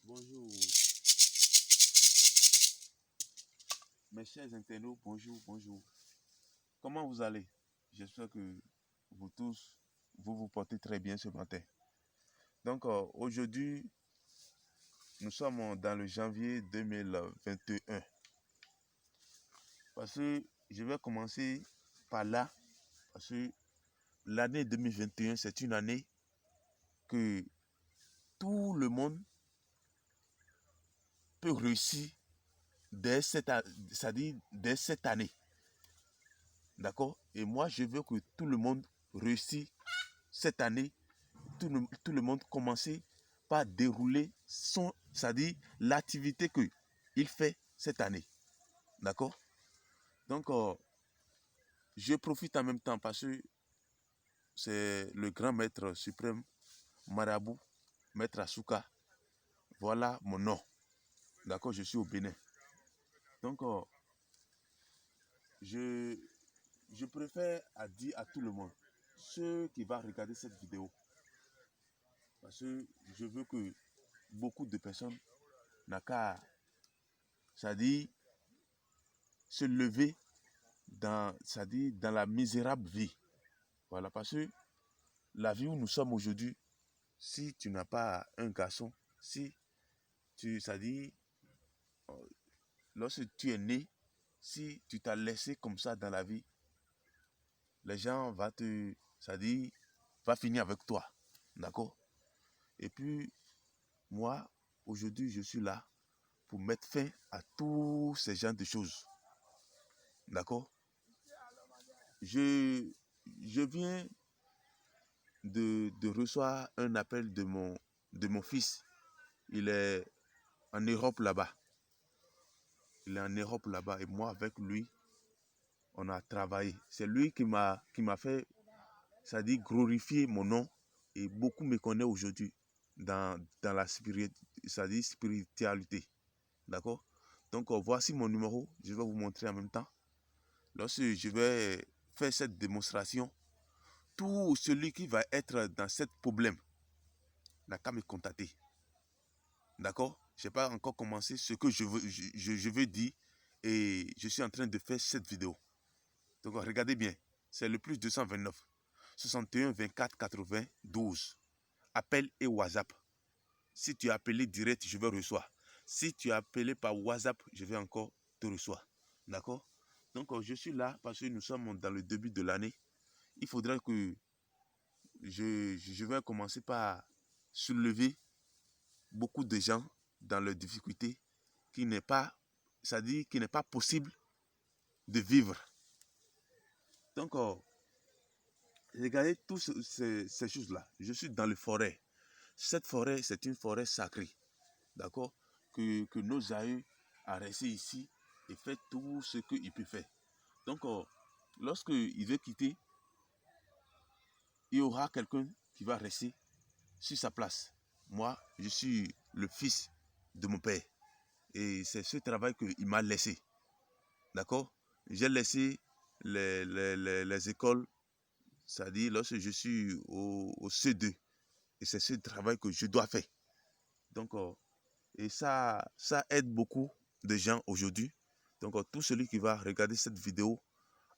Bonjour, mes chers internautes, bonjour, bonjour. Comment vous allez? J'espère que vous tous, vous vous portez très bien ce matin. Donc aujourd'hui, nous sommes dans le janvier 2021. Parce que je vais commencer par là, parce que l'année 2021, c'est une année que tout le monde peut réussir c'est-à-dire dès cette année. D'accord? Et moi, je veux que tout le monde réussisse cette année. Tout le monde commencer par dérouler c'est-à-dire l'activité qu'il fait cette année. D'accord? Donc, je profite en même temps parce que c'est le grand maître suprême, Marabout, maître Asuka. Voilà mon nom. D'accord? Je suis au Bénin. Donc, je, je préfère dire à tout le monde, ceux qui vont regarder cette vidéo, parce que je veux que beaucoup de personnes n'ont qu'à, c'est-à-dire, se lever c'est-à-dire dans la misérable vie. Voilà, parce que la vie où nous sommes aujourd'hui, si tu n'as pas un garçon, si tu, c'est-à-dire, lorsque tu es né, si tu t'as laissé comme ça dans la vie, les gens vont c'est-à-dire, va finir avec toi. D'accord? Et puis, moi, aujourd'hui, je suis là pour mettre fin à tous ces genres de choses. D'accord? Je, je viens de recevoir un appel de mon fils. Il est en Europe là-bas. Il est en Europe là-bas et moi avec lui, on a travaillé. C'est lui qui m'a fait, c'est-à-dire glorifier mon nom et beaucoup me connaissent aujourd'hui dans la c'est-à-dire spiritualité. D'accord? Donc voici mon numéro, je vais vous montrer en même temps. Lorsque je vais faire cette démonstration, tout celui qui va être dans ce problème n'a qu'à me contacter. D'accord? Je n'ai pas encore commencé ce que je veux dire et je suis en train de faire cette vidéo. Donc regardez bien, c'est le plus 229 61 24 80 12. Appel et WhatsApp. Si tu as appelé direct, je vais recevoir. Si tu as appelé par WhatsApp, je vais encore te recevoir. D'accord? Donc je suis là parce que nous sommes dans le début de l'année. Il faudra que je vais commencer par soulever beaucoup de gens dans leurs difficultés qui n'est pas, c'est-à-dire qu'il n'est pas possible de vivre. Donc, regardez toutes ces choses-là. Je suis dans la forêt. Cette forêt, c'est une forêt sacrée. D'accord? Que nos aïeux a resté ici et fait tout ce qu'il peut faire. Donc, lorsqu'il veut quitter, il y aura quelqu'un qui va rester sur sa place. Moi, je suis le fils de mon père. Et c'est ce travail qu'il m'a laissé. D'accord? J'ai laissé les écoles, c'est-à-dire lorsque je suis au C2. Et c'est ce travail que je dois faire. Donc, et ça aide beaucoup de gens aujourd'hui. Donc, tout celui qui va regarder cette vidéo,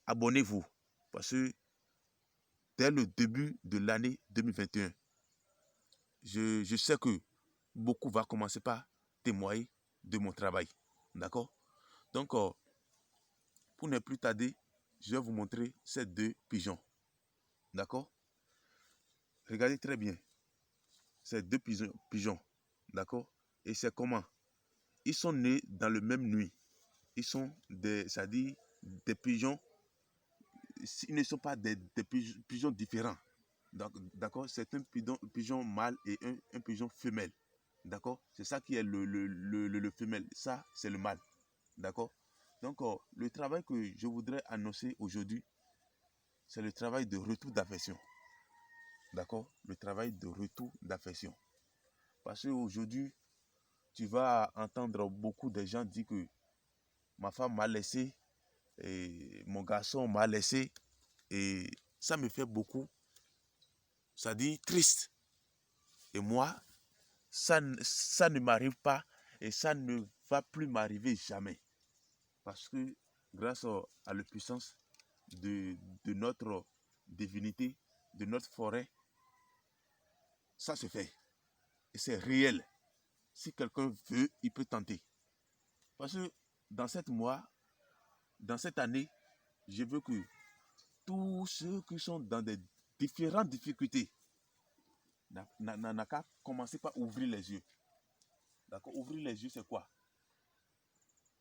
abonnez-vous. Parce que dès le début de l'année 2021, je sais que beaucoup vont commencer par témoigner de mon travail. D'accord? Donc, pour ne plus tarder, je vais vous montrer ces deux pigeons. D'accord? Regardez très bien. Ces deux pigeons. D'accord? Et c'est comment? Ils sont nés dans le même nuit. Ils sont c'est-à-dire des pigeons. Ils ne sont pas des pigeons différents. D'accord? C'est un pigeon mâle et un pigeon femelle. D'accord? C'est ça qui est le femelle. Ça, c'est le mâle. D'accord? Donc, le travail que je voudrais annoncer aujourd'hui, c'est le travail de retour d'affection. D'accord? Le travail de retour d'affection. Parce qu'aujourd'hui, tu vas entendre beaucoup de gens dire que ma femme m'a laissé, et mon garçon m'a laissé, et ça me fait beaucoup, ça dit triste. Et moi, ça ne m'arrive pas et ça ne va plus m'arriver jamais. Parce que grâce à la puissance de notre divinité, de notre forêt, ça se fait. Et c'est réel. Si quelqu'un veut, il peut tenter. Parce que dans dans cette année, je veux que tous ceux qui sont dans des différentes difficultés n'a qu'à commencer par ouvrir les yeux. D'accord? Ouvrir les yeux, c'est quoi?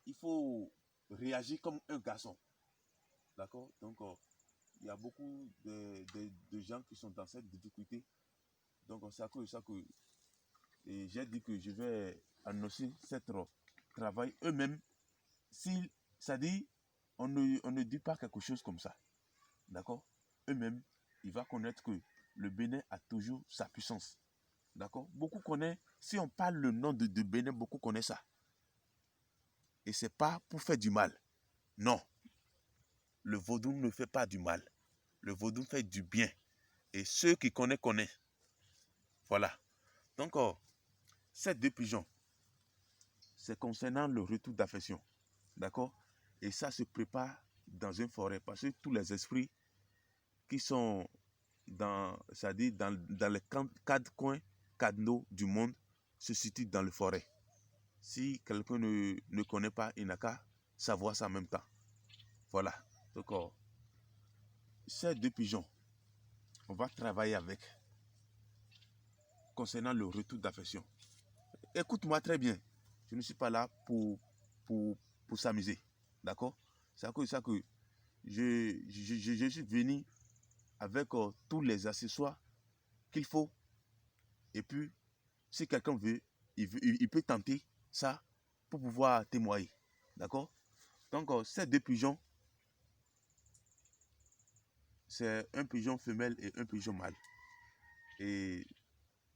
Il faut réagir comme un garçon. D'accord? Donc, il y a beaucoup de gens qui sont dans cette difficulté. Donc, c'est à cause de ça que j'ai dit que je vais annoncer ce travail eux-mêmes. Si, ça dit, on ne dit pas quelque chose comme ça. D'accord? Eux-mêmes, ils vont connaître que le Bénin a toujours sa puissance. D'accord? Beaucoup connaissent, si on parle le nom de Bénin, beaucoup connaissent ça. Et ce n'est pas pour faire du mal. Non. Le vaudou ne fait pas du mal. Le vaudou fait du bien. Et ceux qui connaissent. Voilà. Donc, ces deux pigeons, c'est concernant le retour d'affection. D'accord? Et ça se prépare dans une forêt. Parce que tous les esprits qui sont c'est-à-dire dans les quatre coins cardinaux du monde se situent dans la forêt. Si quelqu'un ne connaît pas, il n'a qu'à savoir ça en même temps. Voilà. Donc, ces deux pigeons, on va travailler avec concernant le retour d'affection. Écoute-moi très bien. Je ne suis pas là pour s'amuser. D'accord? C'est à cause de ça que je suis venu avec tous les accessoires qu'il faut. Et puis, si quelqu'un veut, il peut tenter ça pour pouvoir témoigner. D'accord? Donc, ces deux pigeons, c'est un pigeon femelle et un pigeon mâle. Et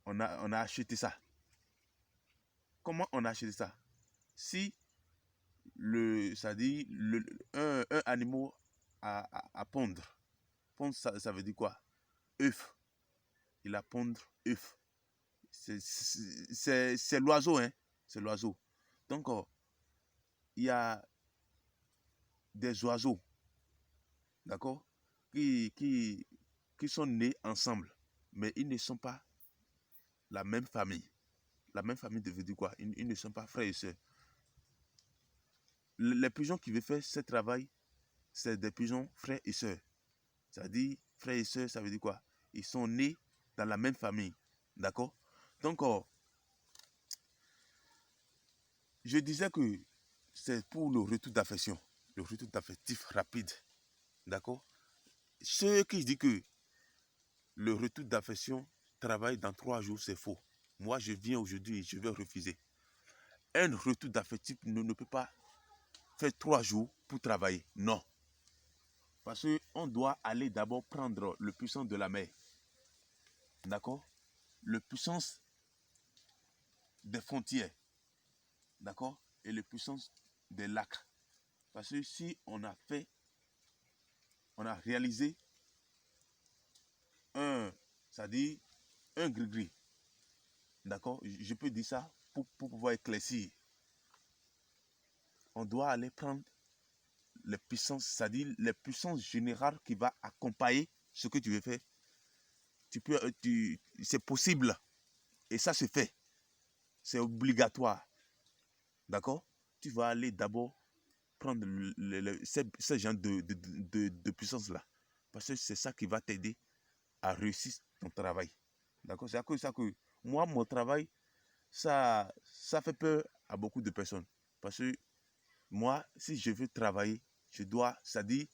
on a acheté ça. Comment on a acheté ça? Si ça dit un animal à pondre. Pondre, ça veut dire quoi? œuf. Il a pondre œuf. C'est l'oiseau, hein? C'est l'oiseau. Donc, il y a des oiseaux, d'accord, qui sont nés ensemble, mais ils ne sont pas la même famille. La même famille veut dire quoi? Ils ne sont pas frères et sœurs. Les pigeons qui veulent faire ce travail, c'est des pigeons frères et sœurs. C'est-à-dire, frères et sœurs, ça veut dire quoi? Ils sont nés dans la même famille. D'accord? Donc, je disais que c'est pour le retour d'affection, le retour d'affectif rapide. D'accord? Ceux qui disent que le retour d'affection travaille dans 3 jours, c'est faux. Moi, je viens aujourd'hui et je vais refuser. Un retour d'affectif ne peut pas faire 3 jours pour travailler. Non. Parce qu'on doit aller d'abord prendre le puissance de la mer. D'accord? Le puissance des frontières. D'accord? Et le puissance des lacs. Parce que si on a réalisé c'est-à-dire un gris-gris. D'accord? Je peux dire ça pour pouvoir éclaircir. On doit aller prendre les puissances, c'est-à-dire les puissances générales qui vont accompagner ce que tu veux faire. C'est possible. Et ça se fait. C'est obligatoire. D'accord? Tu vas aller d'abord prendre ce genre de puissance-là. Parce que c'est ça qui va t'aider à réussir ton travail. D'accord? C'est à cause de ça que moi, mon travail, ça fait peur à beaucoup de personnes. Parce que moi, si je veux travailler, c'est-à-dire,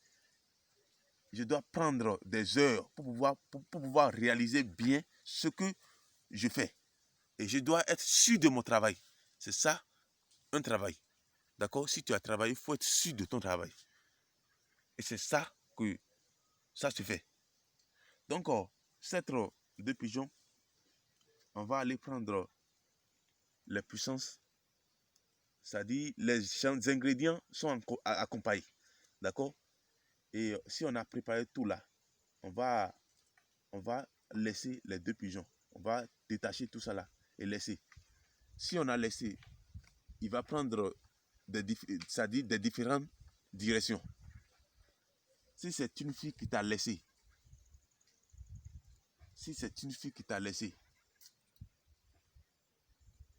je dois prendre des heures pour pouvoir réaliser bien ce que je fais. Et je dois être sûr de mon travail. C'est ça, un travail. D'accord? Si tu as travaillé, il faut être sûr de ton travail. Et c'est ça que ça se fait. Donc, cette deux pigeons, on va aller prendre les puissances, c'est-à-dire les ingrédients sont accompagnés. D'accord? Et si on a préparé tout là, on va laisser les deux pigeons. On va détacher tout ça là et laisser. Si on a laissé, il va prendre c'est-à-dire des différentes directions. Si c'est une fille qui t'a laissé, si c'est une fille qui t'a laissé,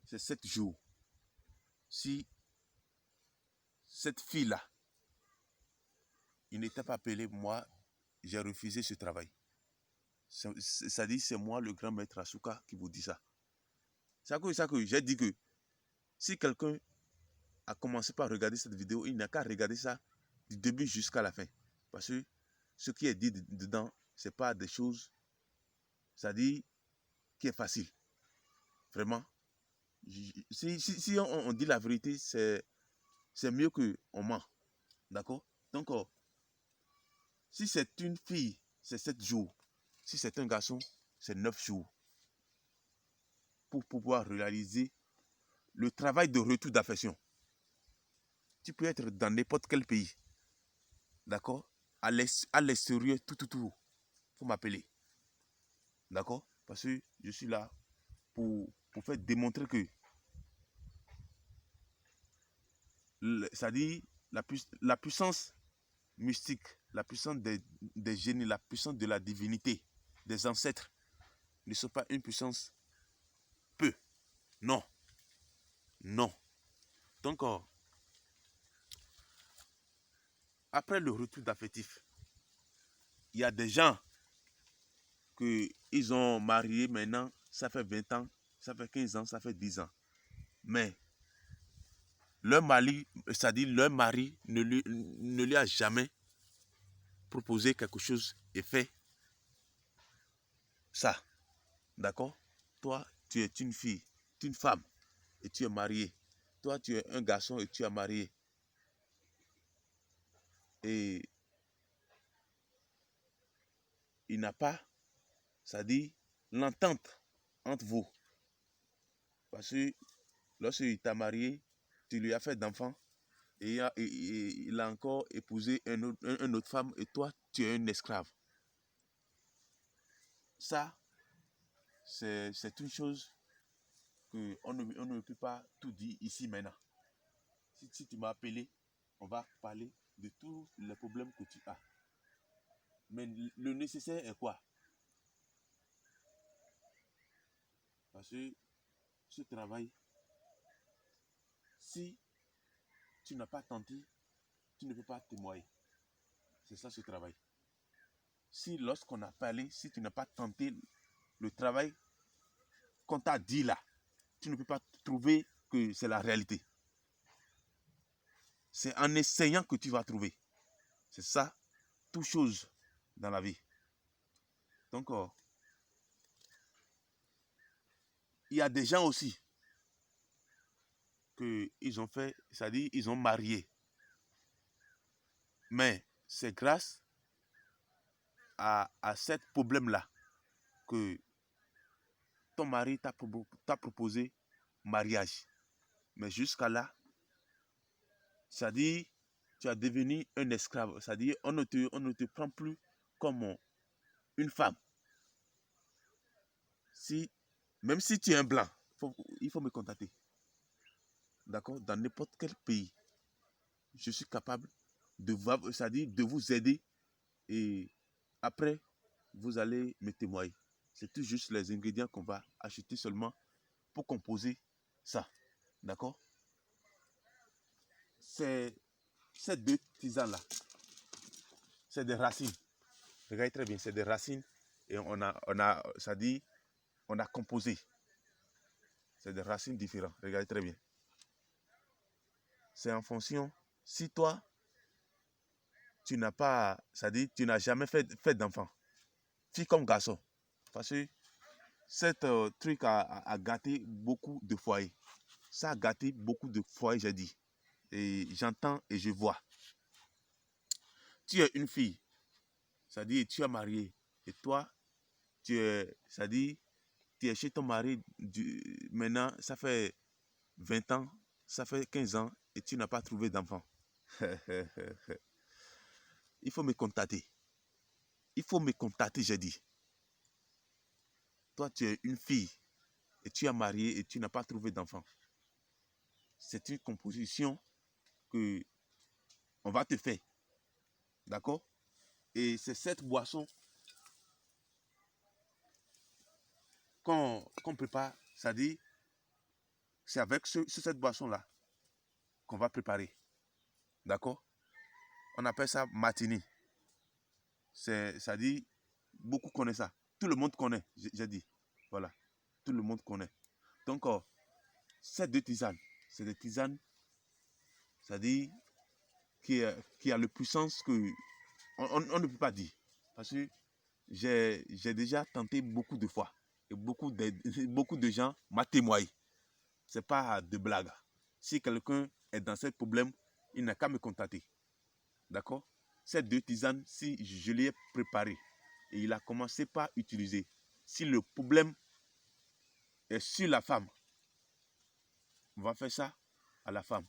c'est 7 jours. Si cette fille-là, il n'était pas appelé, moi, j'ai refusé ce travail. Ça dit, c'est moi le grand maître Asuka qui vous dit ça. Ça que j'ai dit que si quelqu'un a commencé par regarder cette vidéo, il n'a qu'à regarder ça du début jusqu'à la fin. Parce que ce qui est dit dedans, ce n'est pas des choses, ça dit, qui est facile. Vraiment. Si on dit la vérité, c'est mieux qu'on ment. D'accord? Donc, si c'est une fille, c'est 7 jours. Si c'est un garçon, c'est 9 jours. Pour pouvoir réaliser le travail de retour d'affection. Tu peux être dans n'importe quel pays. D'accord? À l'extérieur, tout. Faut m'appeler. D'accord? Parce que je suis là pour faire démontrer que ça dit la puissance mystique, la puissance des génies, la puissance de la divinité, des ancêtres, ne sont pas une puissance peu. Non. Non. Donc, après le retour d'affectif, il y a des gens qu'ils ont marié maintenant, ça fait 20 ans, ça fait 15 ans, ça fait 10 ans. Mais leur mari, c'est-à-dire leur mari ne lui a jamais proposé quelque chose et fait ça. D'accord? Toi, tu es une fille, tu es une femme et tu es marié. Toi, tu es un garçon et tu es marié. Et il n'a pas, c'est-à-dire l'entente entre vous. Parce que lorsqu'il t'a marié, tu lui as fait d'enfants et il a encore épousé une autre femme et toi, tu es un esclave. Ça, c'est une chose qu'on ne peut pas tout dire ici maintenant. Si tu m'as appelé, on va parler de tous les problèmes que tu as. Mais le nécessaire est quoi? Parce que ce travail, si tu n'as pas tenté, tu ne peux pas témoigner. C'est ça ce travail. Si lorsqu'on a parlé, si tu n'as pas tenté le travail qu'on t'a dit là, tu ne peux pas trouver que c'est la réalité. C'est en essayant que tu vas trouver. C'est ça, toute chose dans la vie. Donc, il y a des gens aussi qu'ils ont fait, c'est-à-dire ils ont marié. Mais c'est grâce à ce problème-là que ton mari t'a proposé mariage. Mais jusqu'à là, c'est-à-dire tu as devenu un esclave. C'est-à-dire on ne te prend plus comme une femme. Même si tu es un blanc, il faut me contacter. D'accord? Dans n'importe quel pays, je suis capable c'est-à-dire de vous aider et après, vous allez me témoigner. C'est tout juste les ingrédients qu'on va acheter seulement pour composer ça. D'accord? Ces deux tisanes-là, c'est des racines. Regardez très bien, c'est des racines et ça dit, on a composé. C'est des racines différentes. Regardez très bien. C'est en fonction, si toi, tu n'as pas, ça dit, tu n'as jamais fait d'enfant, fille comme garçon. Parce que cet truc a gâté beaucoup de foyers. Ça a gâté beaucoup de foyers, j'ai dit. Et j'entends et je vois. Tu es une fille, ça dit, tu es mariée. Et toi, ça dit, tu es chez ton mari, maintenant, ça fait 20 ans, ça fait 15 ans, et tu n'as pas trouvé d'enfant. Il faut me contacter. Il faut me contacter, j'ai dit. Toi, tu es une fille. et tu as marié et tu n'as pas trouvé d'enfant. C'est une composition que on va te faire. D'accord? Et c'est cette boisson qu'on prépare. C'est-à-dire, c'est avec cette boisson-là qu'on va préparer. D'accord? On appelle ça martini. C'est-à-dire, beaucoup connaissent ça. Tout le monde connaît, j'ai dit. Voilà. Tout le monde connaît. Donc, ces deux tisanes, c'est des tisanes, c'est-à-dire, qui a la puissance que on ne peut pas dire. Parce que j'ai déjà tenté beaucoup de fois. Et beaucoup de gens m'ont témoigné. Ce n'est pas de blague. Si quelqu'un est dans ce problème, il n'a qu'à me contacter. D'accord? Ces deux tisanes, si je les ai préparées et il a commencé par utiliser, si le problème est sur la femme, on va faire ça à la femme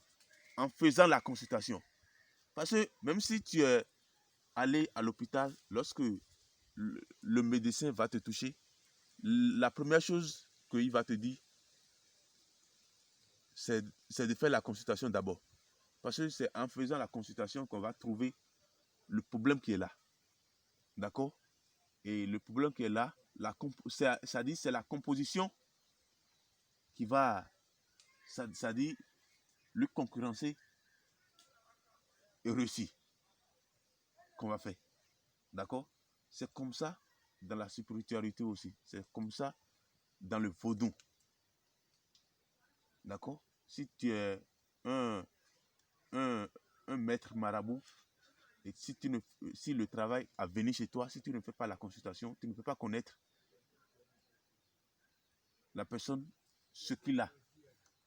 en faisant la consultation. Parce que même si tu es allé à l'hôpital, lorsque le médecin va te toucher, la première chose qu'il va te dire, c'est de faire la consultation d'abord. Parce que c'est en faisant la consultation qu'on va trouver le problème qui est là. D'accord? Et le problème qui est là, ça dit c'est la composition qui va, ça dit, lui concurrencer et réussir qu'on va faire. D'accord? C'est comme ça dans la spiritualité aussi. C'est comme ça dans le vaudou. D'accord? Si tu es un, un, un maître marabout, et si le travail a venu chez toi, si tu ne fais pas la consultation, tu ne peux pas connaître la personne, ce qu'il a.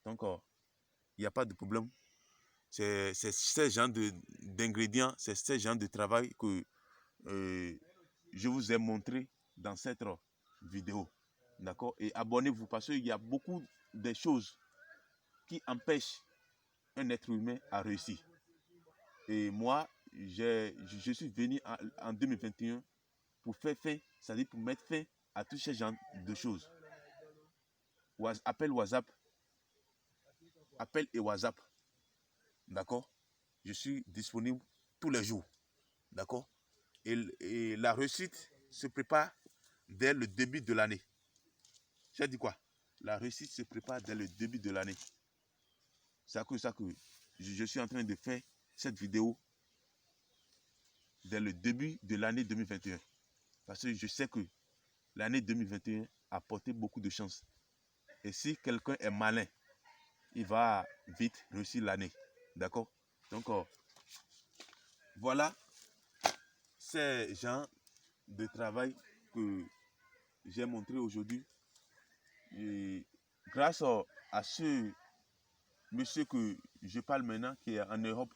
Donc, il n'y a pas de problème. C'est ce genre d'ingrédients, c'est ce genre de travail que je vous ai montré dans cette vidéo. D'accord? Et abonnez-vous parce qu'il y a beaucoup de choses qui empêchent un être humain à réussir. Et moi, je suis venu en 2021 pour faire fin, c'est-à-dire pour mettre fin à tous ces genres de choses. Appel WhatsApp, appel et WhatsApp. D'accord? Je suis disponible tous les jours. D'accord? Et la réussite se prépare dès le début de l'année. J'ai dit quoi? La réussite se prépare dès le début de l'année. C'est à cause de ça que je suis en train de faire cette vidéo dès le début de l'année 2021. Parce que je sais que l'année 2021 a apporté beaucoup de chance. Et si quelqu'un est malin, il va vite réussir l'année. D'accord? Donc, voilà ces gens de travail que j'ai montré aujourd'hui. Et grâce à ce monsieur que je parle maintenant, qui est en Europe,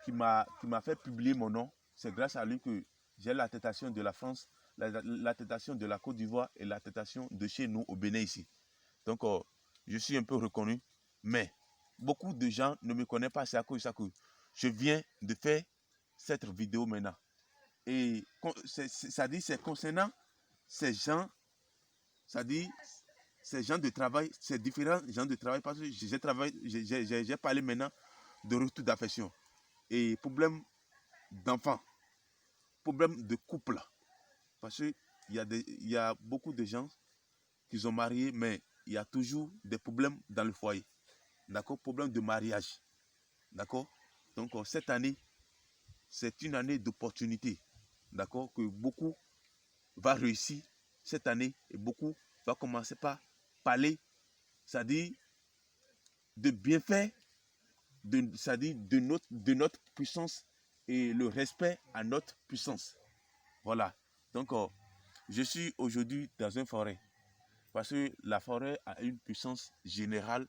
qui m'a fait publier mon nom, c'est grâce à lui que j'ai l'attestation de la France, l'attestation de la Côte d'Ivoire et l'attestation de chez nous au Bénin ici. Donc, je suis un peu reconnu, mais beaucoup de gens ne me connaissent pas. C'est à cause de ça que je viens de faire cette vidéo maintenant. Et ça dit, c'est concernant ces gens, ça dit, ces gens de travail, ces différents gens de travail, parce que j'ai parlé maintenant de retour d'affection et problème d'enfants, problème de couple. Parce qu'il y a beaucoup de gens qui sont mariés, mais il y a toujours des problèmes dans le foyer. D'accord? Problème de mariage. D'accord? Donc, cette année, c'est une année d'opportunité. D'accord? Que beaucoup va réussir cette année et beaucoup va commencer par parler, c'est-à-dire de bienfaits, c'est-à-dire de notre puissance et le respect à notre puissance. Voilà. Donc, je suis aujourd'hui dans une forêt parce que la forêt a une puissance générale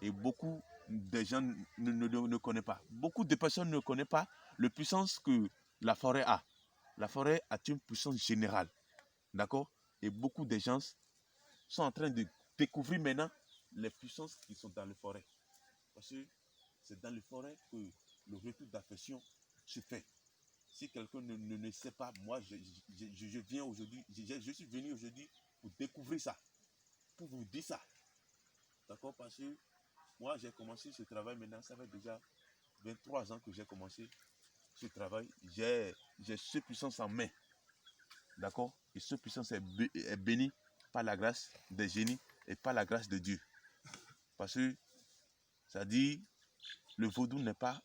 et beaucoup de gens ne connaissent pas. Beaucoup de personnes ne connaissent pas la puissance que la forêt a. La forêt a une puissance générale. D'accord? Et beaucoup de gens sont en train de découvrir maintenant les puissances qui sont dans les forêts. Parce que c'est dans les forêts que le retour d'affection se fait. Si quelqu'un ne sait pas, moi, je viens aujourd'hui, je suis venu aujourd'hui pour découvrir ça. pour vous dire ça. D'accord? Parce que moi, j'ai commencé ce travail maintenant, ça fait déjà 23 ans que j'ai commencé ce travail. J'ai ce puissance en main. D'accord? Et ce puissance est béni par la grâce des génies et par la grâce de Dieu. Parce que ça dit, le vaudou n'est pas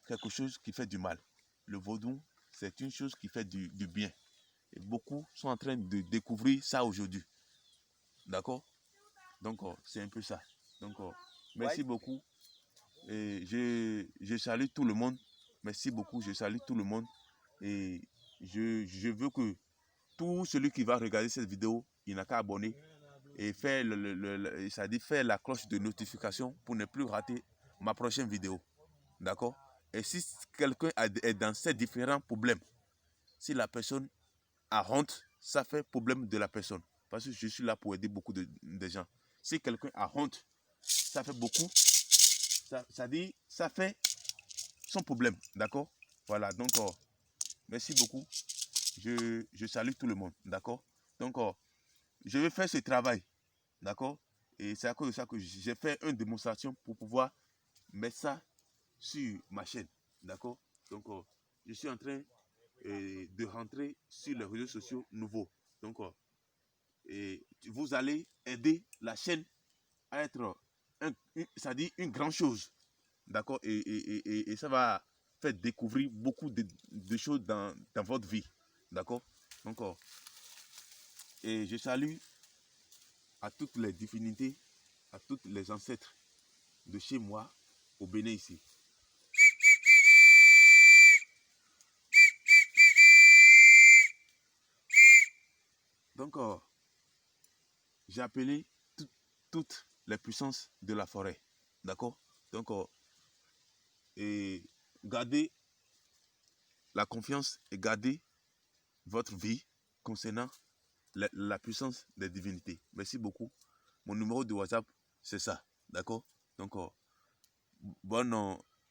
quelque chose qui fait du mal. Le vaudou, c'est une chose qui fait du bien. Et beaucoup sont en train de découvrir ça aujourd'hui. D'accord? Donc, c'est un peu ça. Donc, merci beaucoup. Et je salue tout le monde. Merci beaucoup. Je salue tout le monde. Et je veux que tout celui qui va regarder cette vidéo, il n'a qu'à abonner et faire, ça dit faire la cloche de notification pour ne plus rater ma prochaine vidéo. D'accord? Et si quelqu'un est dans ces différents problèmes, si la personne a honte, ça fait problème de la personne. Parce que je suis là pour aider beaucoup de gens. Si quelqu'un a honte, ça fait beaucoup. Ça dit, ça fait son problème. D'accord? Voilà. Donc, merci beaucoup. Je salue tout le monde. D'accord? Donc, je vais faire ce travail. D'accord? Et c'est à cause de ça que j'ai fait une démonstration pour pouvoir mettre ça sur ma chaîne. D'accord? Donc, je suis en train de rentrer sur les réseaux sociaux nouveaux. Donc, et vous allez aider la chaîne à être, ça dit, une grande chose. D'accord? Et ça va faire découvrir beaucoup de choses dans votre vie. D'accord? Donc, et je salue à toutes les divinités, à tous les ancêtres de chez moi, au Bénin ici. Donc, j'ai appelé toutes les puissances de la forêt. D'accord? Donc, et gardez la confiance et gardez votre vie concernant la puissance des divinités. Merci beaucoup. Mon numéro de WhatsApp, c'est ça. D'accord? Donc, bonne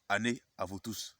année à vous tous.